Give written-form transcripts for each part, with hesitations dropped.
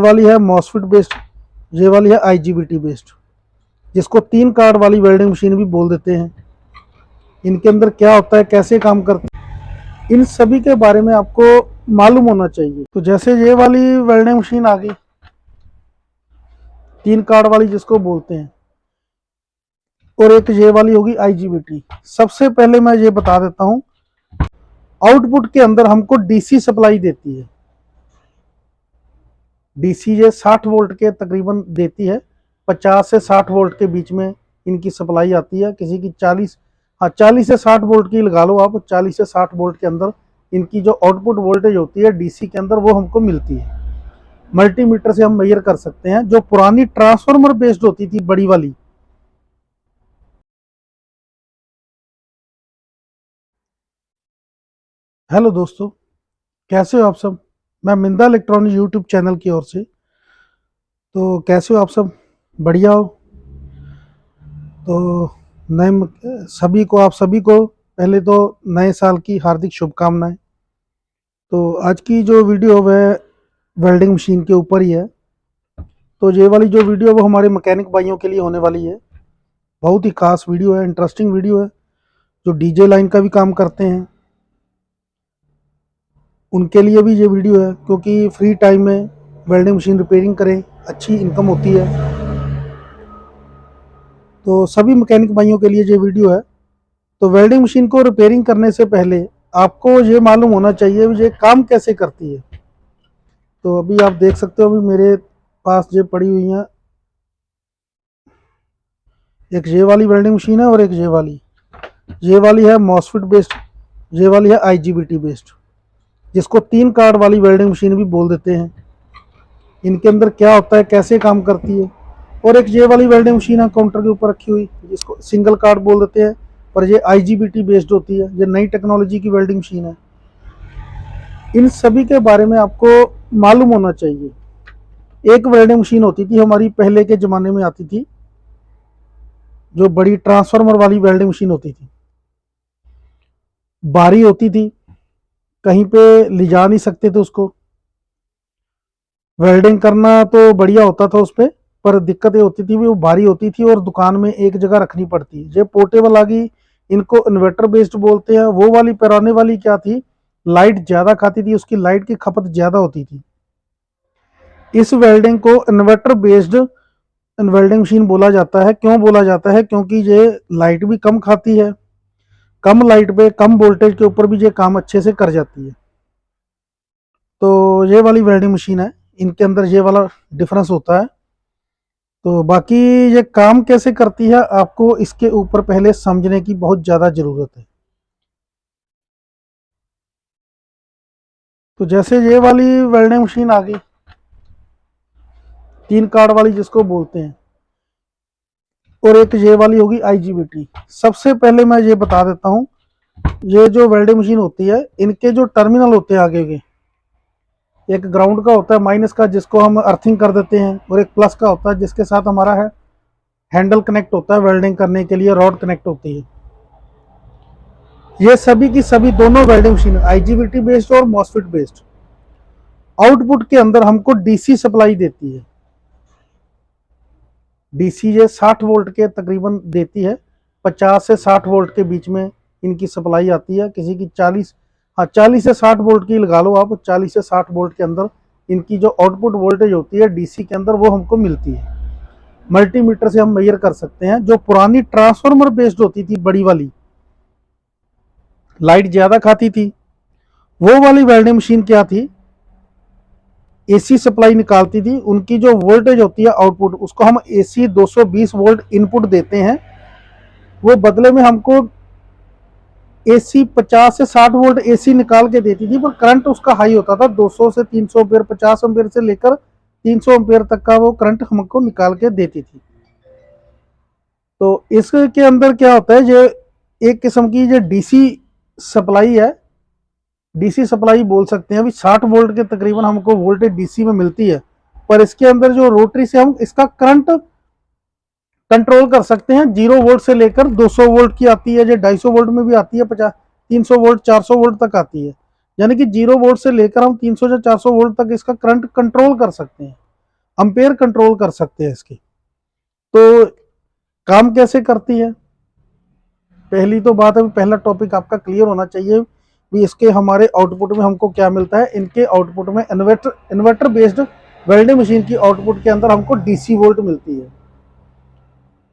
वाली है MOSFET based, ये वाली है आईजीबीटी बेस्ड, जिसको 3 कार्ड वाली वेल्डिंग मशीन भी बोल देते हैं। इनके अंदर क्या होता है, कैसे काम करता है, इन सभी के बारे में आपको मालूम होना चाहिए। तो जैसे ये वाली वेल्डिंग मशीन आ गई 3 कार्ड वाली जिसको बोलते हैं, और एक ये वाली होगी आईजीबीटी। सबसे पहले मैं ये बता देता हूं, आउटपुट के अंदर हमको डीसी सप्लाई देती है। डीसी ये 60 वोल्ट के तकरीबन देती है, 50 से 60 वोल्ट के बीच में इनकी सप्लाई आती है। किसी की 40, हाँ 40 से 60 वोल्ट की लगा लो आप, 40 से 60 वोल्ट के अंदर इनकी जो आउटपुट वोल्टेज होती है डीसी के अंदर वो हमको मिलती है। मल्टीमीटर से हम मेजर कर सकते हैं। जो पुरानी ट्रांसफार्मर बेस्ड होती थी बड़ी वाली, हेलो दोस्तों, कैसे हो आप सब। मैं मिंदा इलेक्ट्रॉनिक यूट्यूब चैनल की ओर से, तो कैसे हो आप सब, बढ़िया हो। तो सभी को, आप सभी को पहले तो नए साल की हार्दिक शुभकामनाएं। तो आज की जो वीडियो है वह वेल्डिंग मशीन के ऊपर ही है। तो ये वाली जो वीडियो वो हमारे मैकेनिक भाइयों के लिए होने वाली है। बहुत ही खास वीडियो है, इंटरेस्टिंग वीडियो है। जो डीजे लाइन का भी काम करते हैं उनके लिए भी ये वीडियो है, क्योंकि फ्री टाइम में वेल्डिंग मशीन रिपेयरिंग करें, अच्छी इनकम होती है। तो सभी मैकेनिक भाइयों के लिए ये वीडियो है। तो वेल्डिंग मशीन को रिपेयरिंग करने से पहले आपको ये मालूम होना चाहिए ये काम कैसे करती है। तो अभी आप देख सकते हो, अभी मेरे पास ये पड़ी हुई है, एक ये वाली वेल्डिंग मशीन है और एक ये वाली है मॉसफेट बेस्ड, ये वाली है आईजीबीटी बेस्ड, जिसको 3 कार्ड वाली वेल्डिंग मशीन भी बोल देते हैं। इनके अंदर क्या होता है, कैसे काम करती है। और एक ये वाली वेल्डिंग मशीन है काउंटर के ऊपर रखी हुई, जिसको सिंगल कार्ड बोल देते हैं, पर ये आईजीबीटी बेस्ड होती है। ये नई टेक्नोलॉजी की वेल्डिंग मशीन है। इन सभी के बारे में आपको मालूम होना चाहिए। एक वेल्डिंग मशीन होती थी हमारी, पहले के ज़माने में आती थी, जो बड़ी ट्रांसफार्मर वाली वेल्डिंग मशीन होती थी, भारी होती थी, कहीं पे ले जा नहीं सकते थे उसको। वेल्डिंग करना तो बढ़िया होता था उस पर दिक्कत ये होती थी वो भारी होती थी और दुकान में एक जगह रखनी पड़ती। ये पोर्टेबल आ गई, इनको इन्वर्टर बेस्ड बोलते हैं। वो वाली पुराने वाली क्या थी, लाइट ज़्यादा खाती थी, उसकी लाइट की खपत ज़्यादा होती थी। इस वेल्डिंग को इन्वर्टर बेस्ड वेल्डिंग मशीन बोला जाता है। क्यों बोला जाता है, क्योंकि ये लाइट भी कम खाती है, कम लाइट पे कम वोल्टेज के ऊपर भी ये काम अच्छे से कर जाती है। तो ये वाली वेल्डिंग मशीन है, इनके अंदर ये वाला डिफरेंस होता है। तो बाकी ये काम कैसे करती है आपको इसके ऊपर पहले समझने की बहुत ज़्यादा ज़रूरत है। तो जैसे ये वाली वेल्डिंग मशीन आ गई 3 कार्ड वाली जिसको बोलते हैं, और एक ये वाली होगी आईजीबीटी। सबसे पहले मैं ये बता देता हूँ, ये जो वेल्डिंग मशीन होती है इनके जो टर्मिनल होते हैं आगे के, एक ग्राउंड का होता है माइनस का, जिसको हम अर्थिंग कर देते हैं, और एक प्लस का होता है जिसके साथ हमारा है हैंडल कनेक्ट होता है, वेल्डिंग करने के लिए रॉड कनेक्ट होती है। ये सभी की सभी दोनों वेल्डिंग मशीन आईजीबीटी बेस्ड और मॉसफेट बेस्ड, आउटपुट के अंदर हमको डीसी सप्लाई देती है। डीसी ये 60 वोल्ट के तकरीबन देती है, 50 से 60 वोल्ट के बीच में इनकी सप्लाई आती है। किसी की 40, हाँ 40 से 60 वोल्ट की लगा लो आप, 40 से 60 वोल्ट के अंदर इनकी जो आउटपुट वोल्टेज होती है डीसी के अंदर वो हमको मिलती है। मल्टीमीटर से हम मेजर कर सकते हैं। जो पुरानी ट्रांसफार्मर बेस्ड होती थी बड़ी वाली, लाइट ज़्यादा खाती थी, वो वाली वेल्डिंग मशीन क्या थी, एसी सप्लाई निकालती थी। उनकी जो वोल्टेज होती है आउटपुट, उसको हम एसी 220 वोल्ट इनपुट देते हैं, वो बदले में हमको एसी 50 से 60 वोल्ट एसी निकाल के देती थी। पर करंट उसका हाई होता था, 200 से 300 एम्पीयर, 50 एम्पीयर से लेकर 300 एम्पीयर तक का वो करंट हमको निकाल के देती थी। तो इसके अंदर क्या होता है, ये एक किस्म की जो डीसी सप्लाई है, डीसी सप्लाई बोल सकते हैं। अभी 60 वोल्ट के तकरीबन हमको वोल्टेज डीसी में मिलती है, पर इसके अंदर जो रोटरी से हम इसका करंट कंट्रोल कर सकते हैं। 0 वोल्ट से लेकर 200 वोल्ट की आती है, जो 250 वोल्ट में भी आती है, 50, 300 वोल्ट, 400 वोल्ट तक आती है। यानी कि 0 वोल्ट से लेकर हम 300 या 400 वोल्ट तक इसका करंट कंट्रोल कर सकते हैं। अम्पेयर कंट्रोल कर सकते हैं इसकी। तो काम कैसे करती है, पहली तो बात है, पहला टॉपिक आपका क्लियर होना चाहिए भी इसके हमारे आउटपुट में हमको क्या मिलता है। इनके आउटपुट में इन्वर्टर बेस्ड वेल्डिंग मशीन की आउटपुट के अंदर हमको डीसी वोल्ट मिलती है।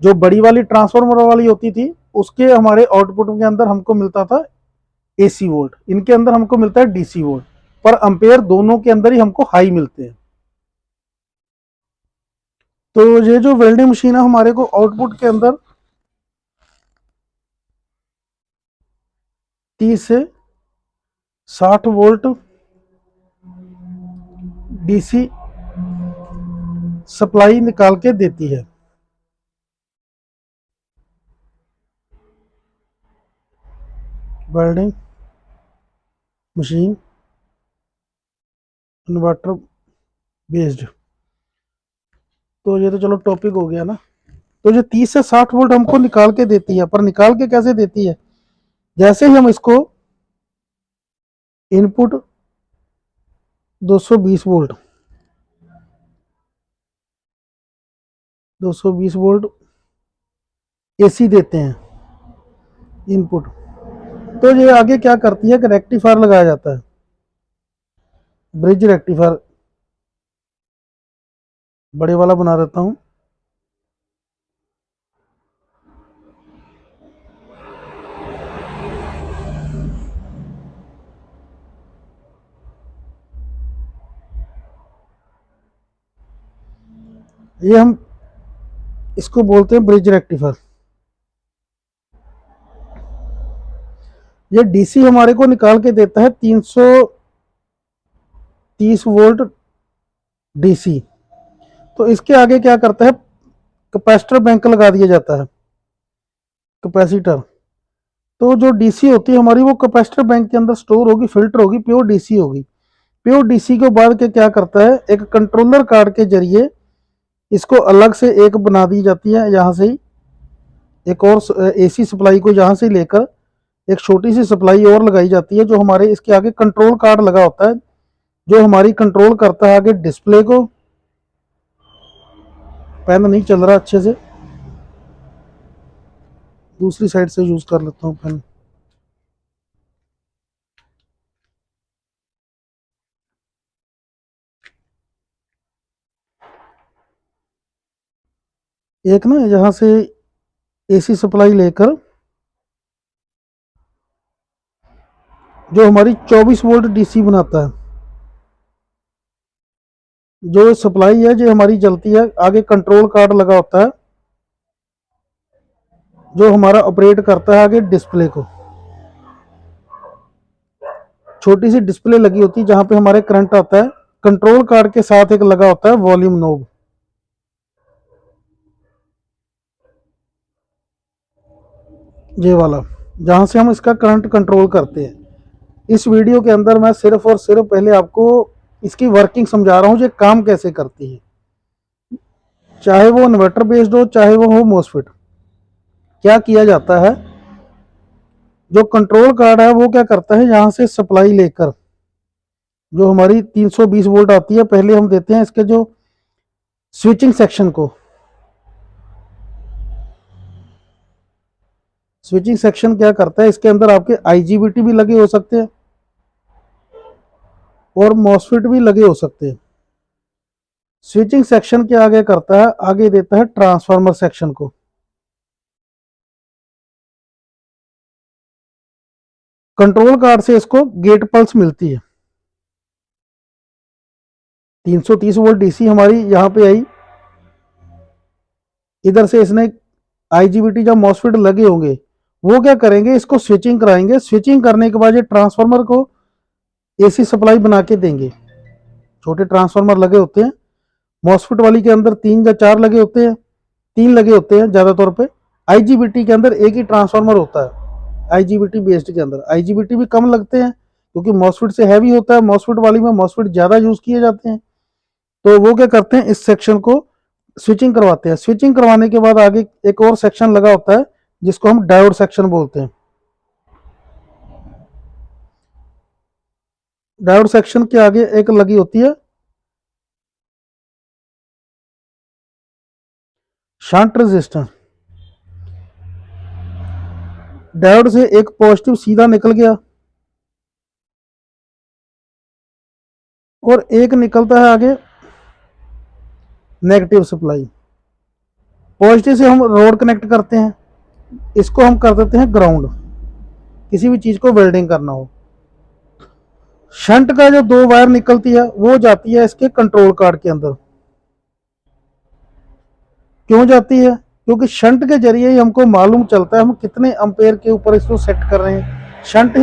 जो बड़ी वाली ट्रांसफार्मर वाली होती थी उसके हमारे आउटपुट के अंदर हमको मिलता था एसी वोल्ट, इनके अंदर हमको मिलता है डीसी वोल्ट, पर अंपेयर दोनों के अंदर ही हमको हाई मिलते हैं। तो ये जो वेल्डिंग मशीन है हमारे को आउटपुट के अंदर 30 से 60 वोल्ट डीसी सप्लाई निकाल के देती है। वेल्डिंग मशीन इन्वर्टर बेस्ड, तो ये तो चलो टॉपिक हो गया ना। तो ये 30 से 60 वोल्ट हमको निकाल के देती है, पर निकाल के कैसे देती है, जैसे ही हम इसको इनपुट 220 वोल्ट 220 वोल्ट एसी देते हैं इनपुट, तो ये आगे क्या करती है कि रेक्टिफायर लगाया जाता है, ब्रिज रेक्टिफायर बड़े वाला बना देता हूं। ये हम इसको बोलते हैं ब्रिज रेक्टिफायर। ये डीसी हमारे को निकाल के देता है 330 वोल्ट डीसी। तो इसके आगे क्या करता है, कैपेसिटर बैंक लगा दिया जाता है, कैपेसिटर। तो जो डीसी होती है हमारी वो कैपेसिटर बैंक के अंदर स्टोर होगी, फिल्टर होगी, प्योर डीसी होगी। प्योर डीसी के बाद के क्या करता है, एक कंट्रोलर कार्ड के जरिए इसको अलग से एक बना दी जाती है, यहाँ से ही एक और एसी सप्लाई को यहाँ से लेकर एक छोटी सी सप्लाई और लगाई जाती है, जो हमारे इसके आगे कंट्रोल कार्ड लगा होता है, जो हमारी कंट्रोल करता है आगे डिस्प्ले को। पेन नहीं चल रहा अच्छे से, दूसरी साइड से यूज कर लेता हूँ पेन। एक ना यहाँ से एसी सप्लाई लेकर जो हमारी 24 वोल्ट डीसी बनाता है, जो सप्लाई है जो हमारी जलती है, आगे कंट्रोल कार्ड लगा होता है जो हमारा ऑपरेट करता है आगे डिस्प्ले को। छोटी सी डिस्प्ले लगी होती है जहां पे हमारे करंट आता है, कंट्रोल कार्ड के साथ एक लगा होता है वॉल्यूम नोब, ये वाला, जहां से हम इसका करंट कंट्रोल करते हैं। इस वीडियो के अंदर मैं सिर्फ और सिर्फ पहले आपको इसकी वर्किंग समझा रहा हूं, ये काम कैसे करती है, चाहे वो इन्वर्टर बेस्ड हो चाहे वो हो मोसफेट। क्या किया जाता है, जो कंट्रोल कार्ड है वो क्या करता है, यहां से सप्लाई लेकर जो हमारी 320 वोल्ट आती है, पहले हम देते हैं इसके जो स्विचिंग सेक्शन को। स्विचिंग सेक्शन क्या करता है, इसके अंदर आपके आईजीबीटी भी लगे हो सकते हैं और मॉसफेट भी लगे हो सकते हैं। स्विचिंग सेक्शन के आगे करता है, आगे देता है ट्रांसफार्मर सेक्शन को। कंट्रोल कार्ड से इसको गेट पल्स मिलती है, 330 वोल्ट डीसी हमारी यहाँ पे आई, इधर से इसने आईजीबीटी जब मॉसफेट लगे होंगे वो क्या करेंगे, इसको स्विचिंग कराएंगे। स्विचिंग करने के बाद ये ट्रांसफार्मर को एसी सप्लाई बना के देंगे। छोटे ट्रांसफार्मर लगे होते हैं, मॉसफेट वाली के अंदर 3 या 4 लगे होते हैं, 3 लगे होते हैं ज्यादा तौर पे। आईजीबीटी के अंदर एक ही ट्रांसफार्मर होता है, आईजीबीटी बेस्ड के अंदर आईजीबीटी भी कम लगते हैं क्योंकि मॉसफेट से हैवी होता है, मॉसफेट वाली में मॉसफेट ज्यादा यूज किए जाते हैं। तो वो क्या करते हैं, इस सेक्शन को स्विचिंग करवाते हैं। स्विचिंग करवाने के बाद आगे एक और सेक्शन लगा होता है जिसको हम डायोड सेक्शन बोलते हैं। डायोड सेक्शन के आगे एक लगी होती है शंट रेजिस्टेंस, डायोड से एक पॉजिटिव सीधा निकल गया और एक निकलता है आगे नेगेटिव सप्लाई। पॉजिटिव से हम रोड कनेक्ट करते हैं, इसको हम कर देते हैं ग्राउंड, किसी भी चीज को वेल्डिंग करना हो। शंट का जो दो वायर निकलती है वो जाती है इसके कंट्रोल कार्ड के अंदर। क्यों जाती है? क्योंकि शंट के जरिए ही हमको मालूम चलता है हम कितने एम्पेयर के ऊपर इसको सेट कर रहे हैं। शंट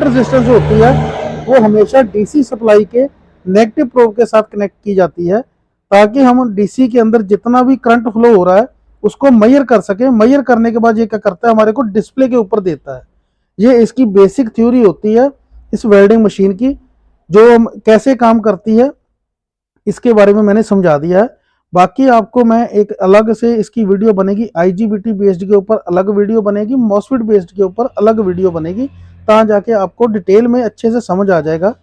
रेजिस्टेंस जो होती है वो हमेशा डीसी सप्लाई के नेगेटिव प्रोब के साथ कनेक्ट की जाती है, ताकि हम डीसी के अंदर जितना भी करंट फ्लो हो रहा है उसको मेजर कर सके। मेजर करने के बाद ये क्या करता है, हमारे को डिस्प्ले के ऊपर देता है। ये इसकी बेसिक थ्योरी होती है इस वेल्डिंग मशीन की। जो कैसे काम करती है इसके बारे में मैंने समझा दिया है। बाकी आपको मैं एक अलग से इसकी वीडियो बनेगी, आईजीबीटी बेस्ड के ऊपर अलग वीडियो बनेगी, मॉसफेट बेस्ड के ऊपर अलग वीडियो बनेगी, तहाँ जाके आपको डिटेल में अच्छे से समझ आ जाएगा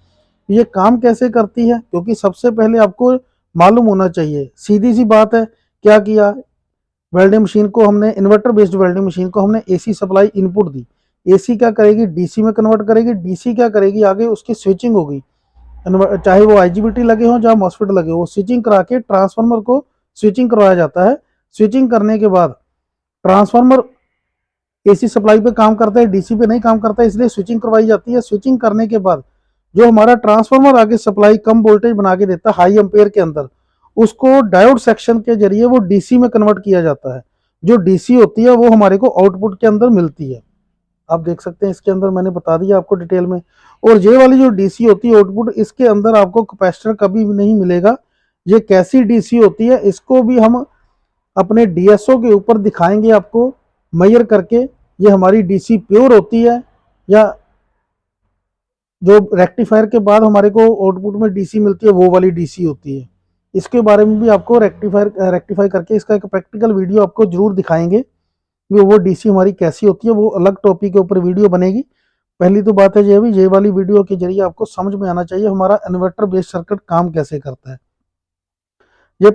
ये काम कैसे करती है। क्योंकि सबसे पहले आपको मालूम होना चाहिए, सीधी सी बात है, क्या किया, वेल्डिंग मशीन को हमने, इन्वर्टर बेस्ड वेल्डिंग मशीन को हमने एसी सप्लाई इनपुट दी। एसी क्या करेगी, डीसी में कन्वर्ट करेगी। डीसी क्या करेगी, आगे उसकी स्विचिंग होगी, चाहे वो आईजीबीटी लगे हो चाहे मॉसफेट लगे हो, स्विचिंग करा के ट्रांसफार्मर को स्विचिंग करवाया जाता है। स्विचिंग करने के बाद ट्रांसफार्मर एसी सप्लाई पे काम करता है, डीसी पे नहीं काम करता है, इसलिए स्विचिंग करवाई जाती है। स्विचिंग करने के बाद जो हमारा ट्रांसफार्मर आगे सप्लाई कम वोल्टेज बना के देता है हाई एम्पेयर के अंदर, उसको डायोड सेक्शन के जरिए वो डीसी में कन्वर्ट किया जाता है। जो डीसी होती है वो हमारे को आउटपुट के अंदर मिलती है। आप देख सकते हैं इसके अंदर मैंने बता दिया आपको डिटेल में। और ये वाली जो डीसी होती है आउटपुट, इसके अंदर आपको कैपेसिटर कभी भी नहीं मिलेगा। ये कैसी डीसी होती है इसको भी हम अपने डीएसओ के ऊपर दिखाएंगे आपको मेजर करके। ये हमारी डीसी प्योर होती है या जो रेक्टिफायर के बाद हमारे को आउटपुट में डीसी मिलती है वो वाली डीसी होती है। इसके बारे में भी आपको रेक्टिफाई करके इसका एक प्रैक्टिकल वीडियो आपको जरूर दिखाएंगे। वो डीसी हमारी कैसी होती है, वो अलग टॉपिक के ऊपर वीडियो बनेगी। पहली तो बात है ये भी, ये वाली वीडियो के जरिए आपको समझ में आना चाहिए हमारा इन्वर्टर बेस्ड सर्किट काम कैसे करता है। ये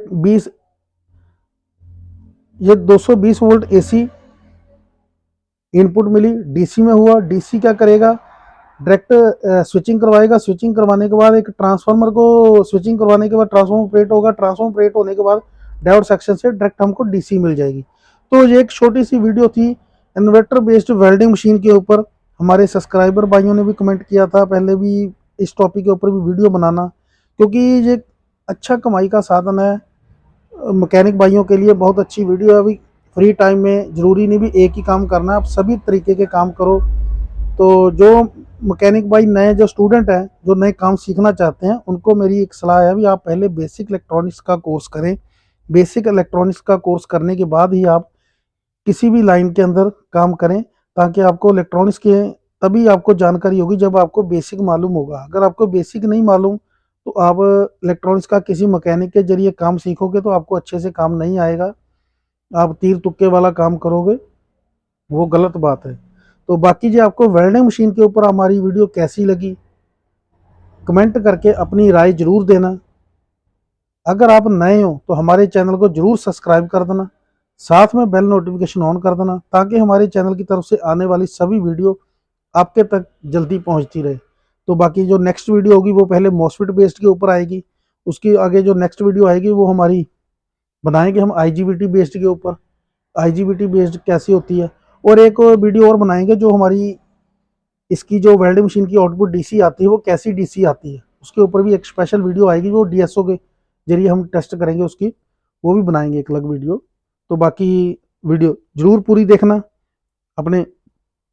220 वोल्ट एसी इनपुट मिली, डीसी में हुआ। डीसी क्या करेगा, डायरेक्ट स्विचिंग करवाएगा। स्विचिंग करवाने के बाद एक ट्रांसफार्मर को स्विचिंग करवाने के बाद ट्रांसफार्मर ऑपरेट होगा। ट्रांसफार्मर ऑपरेट होने के बाद डायोड सेक्शन से डायरेक्ट हमको डीसी मिल जाएगी। तो ये एक छोटी सी वीडियो थी इन्वर्टर बेस्ड वेल्डिंग मशीन के ऊपर। हमारे सब्सक्राइबर भाइयों ने भी कमेंट किया था पहले भी इस टॉपिक के ऊपर भी वीडियो बनाना, क्योंकि ये अच्छा कमाई का साधन है मैकेनिक भाइयों के लिए। बहुत अच्छी वीडियो है। अभी फ्री टाइम में ज़रूरी नहीं भी एक ही काम करना है, आप सभी तरीके के काम करो। तो जो मैकेनिक भाई नए जो स्टूडेंट हैं जो नए काम सीखना चाहते हैं, उनको मेरी एक सलाह है भी आप पहले बेसिक इलेक्ट्रॉनिक्स का कोर्स करें। बेसिक इलेक्ट्रॉनिक्स का कोर्स करने के बाद ही आप किसी भी लाइन के अंदर काम करें, ताकि आपको इलेक्ट्रॉनिक्स के तभी आपको जानकारी होगी जब आपको बेसिक मालूम होगा। अगर आपको बेसिक नहीं मालूम तो आप इलेक्ट्रॉनिक्स का किसी मैकेनिक के जरिए काम सीखोगे तो आपको अच्छे से काम नहीं आएगा, आप तीर तुक्के वाला काम करोगे, वो गलत बात है। तो बाकी जो आपको वेल्डिंग मशीन के ऊपर हमारी वीडियो कैसी लगी कमेंट करके अपनी राय जरूर देना। अगर आप नए हो तो हमारे चैनल को जरूर सब्सक्राइब कर देना, साथ में बेल नोटिफिकेशन ऑन कर देना, ताकि हमारे चैनल की तरफ से आने वाली सभी वीडियो आपके तक जल्दी पहुंचती रहे। तो बाकी जो नेक्स्ट वीडियो होगी वो पहले मॉसफेट बेस्ड के ऊपर आएगी, उसकी आगे जो नेक्स्ट वीडियो आएगी वो हमारी बनाएंगे हम आईजीबीटी बेस्ड के ऊपर, आईजीबीटी बेस्ड कैसी होती है। और एक वीडियो और बनाएंगे जो हमारी इसकी जो वेल्डिंग मशीन की आउटपुट डीसी आती है वो कैसी डीसी आती है, उसके ऊपर भी एक स्पेशल वीडियो आएगी। वो डीएसओ के जरिए हम टेस्ट करेंगे उसकी, वो भी बनाएंगे एक अलग वीडियो। तो बाकी वीडियो जरूर पूरी देखना, अपने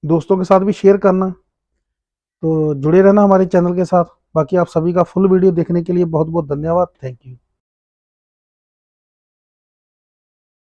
दोस्तों के साथ भी शेयर करना। तो जुड़े रहना हमारे चैनल के साथ। बाकी आप सभी का फुल वीडियो देखने के लिए बहुत बहुत धन्यवाद। Thank you.